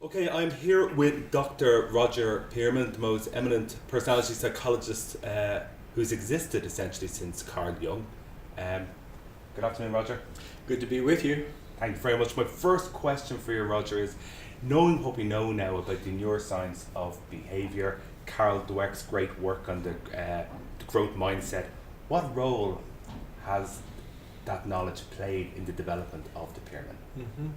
Okay, I'm here with Dr. Roger Pearman, the most eminent personality psychologist who's existed essentially since Carl Jung. Good afternoon, Roger. Good to be with you. Thank you very much. My first question for you, Roger, is knowing what we know now about the neuroscience of behaviour, Carl Dweck's great work on the growth mindset, what role has that knowledge played in the development of the Pearman? Mm-hmm.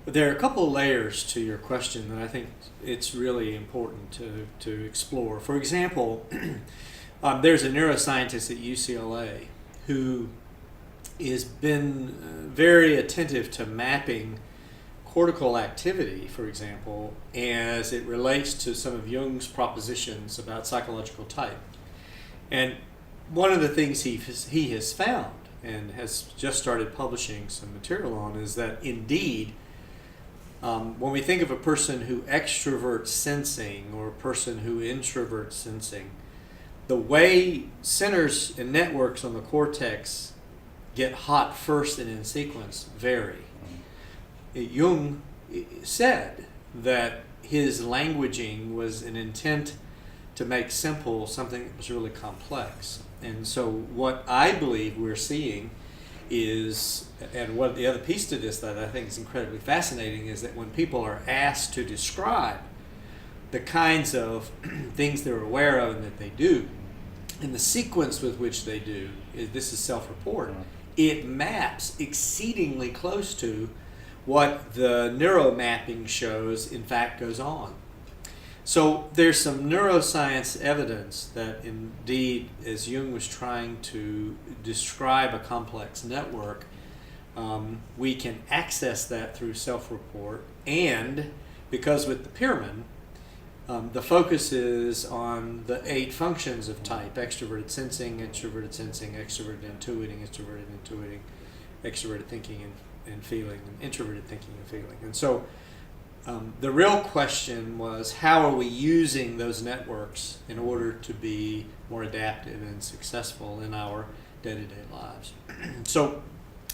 There are a couple of layers to your question that I think it's really important to explore. For example, there's a neuroscientist at UCLA who has been very attentive to mapping cortical activity, for example, as it relates to some of Jung's propositions about psychological type. And one of the things he has found and has just started publishing some material on is that indeed, when we think of a person who extroverts sensing or a person who introverts sensing, the way centers and networks on the cortex get hot first and in sequence vary. Jung said that his languaging was an intent to make simple something that was really complex. And so what I believe we're seeing is, and what the other piece to this that I think is incredibly fascinating, is that when people are asked to describe the kinds of things they're aware of and that they do, and the sequence with which they do, this is self-report, it maps exceedingly close to what the neuromapping shows in fact goes on. So there's some neuroscience evidence that indeed, as Jung was trying to describe a complex network, we can access that through self-report. And because with the Pearman, the focus is on the 8 functions of type: extroverted sensing, extroverted intuiting, extroverted thinking and feeling, and introverted thinking and feeling. And so the real question was, how are we using those networks in order to be more adaptive and successful in our day-to-day lives? So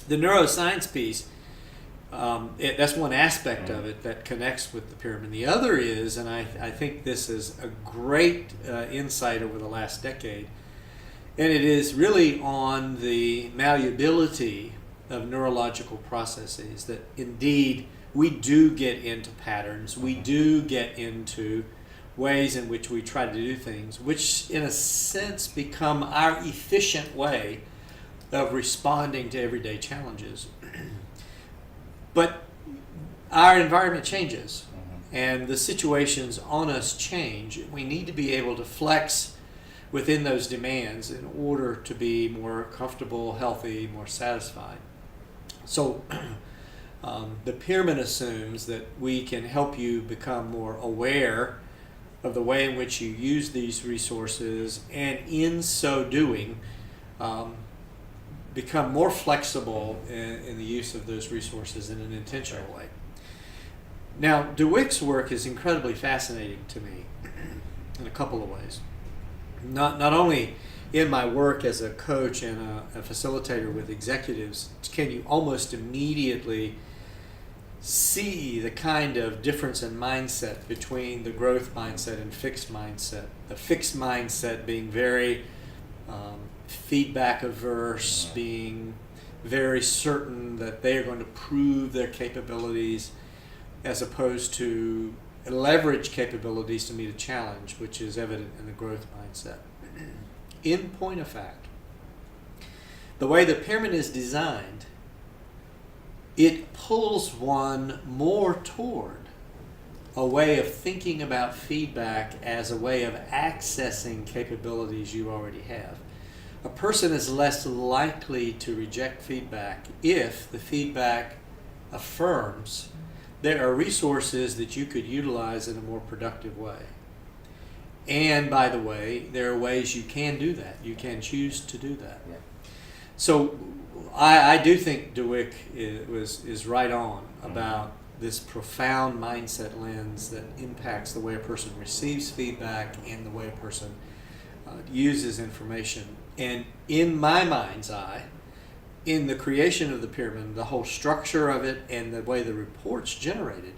the neuroscience piece, that's one aspect of it that connects with the Pearman. The other is, and I think this is a great insight over the last decade, and it is really on the malleability of neurological processes, that indeed we do get into patterns, we do get into ways in which we try to do things, which in a sense become our efficient way of responding to everyday challenges. But our environment changes, and the situations on us change. We need to be able to flex within those demands in order to be more comfortable, healthy, more satisfied. So the Pearman assumes that we can help you become more aware of the way in which you use these resources, and in so doing, become more flexible in the use of those resources in an intentional way. Now, Dweck's work is incredibly fascinating to me in a couple of ways. Not only in my work as a coach and a facilitator with executives, can you almost immediately see the kind of difference in mindset between the growth mindset and fixed mindset. The fixed mindset being very feedback averse, being very certain that they are going to prove their capabilities, as opposed to leverage capabilities to meet a challenge, which is evident in the growth mindset. In point of fact, the way the Pearman is designed, it pulls one more toward a way of thinking about feedback as a way of accessing capabilities you already have. A person is less likely to reject feedback if the feedback affirms there are resources that you could utilize in a more productive way. And by the way, there are ways you can do that. You can choose to do that. Yeah. So I do think Dweck is right on about this profound mindset lens that impacts the way a person receives feedback and the way a person uses information. And in my mind's eye, in the creation of the Pearman, the whole structure of it and the way the report's generated,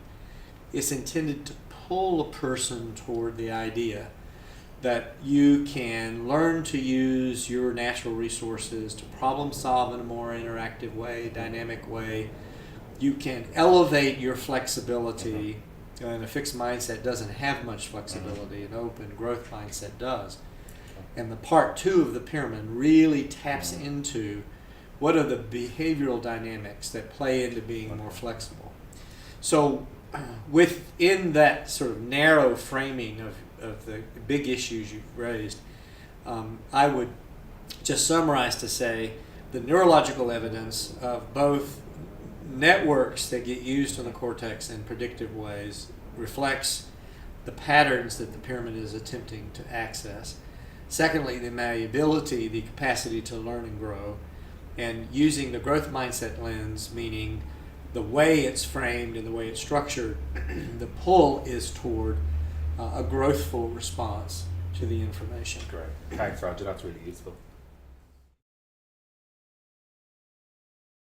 it's intended to pull a person toward the idea that you can learn to use your natural resources to problem solve in a more interactive way, dynamic way. You can elevate your flexibility, and a fixed mindset doesn't have much flexibility. An open growth mindset does. And the part 2 of the Pearman really taps into what are the behavioral dynamics that play into being more flexible. So within that sort of narrow framing of the big issues you've raised, I would just summarize to say the neurological evidence of both networks that get used on the cortex in predictive ways reflects the patterns that the Pearman is attempting to access. Secondly, the malleability, the capacity to learn and grow, and using the growth mindset lens, meaning the way it's framed and the way it's structured, the pull is toward a growthful response to the information. Great. Thanks, Roger. That's really useful.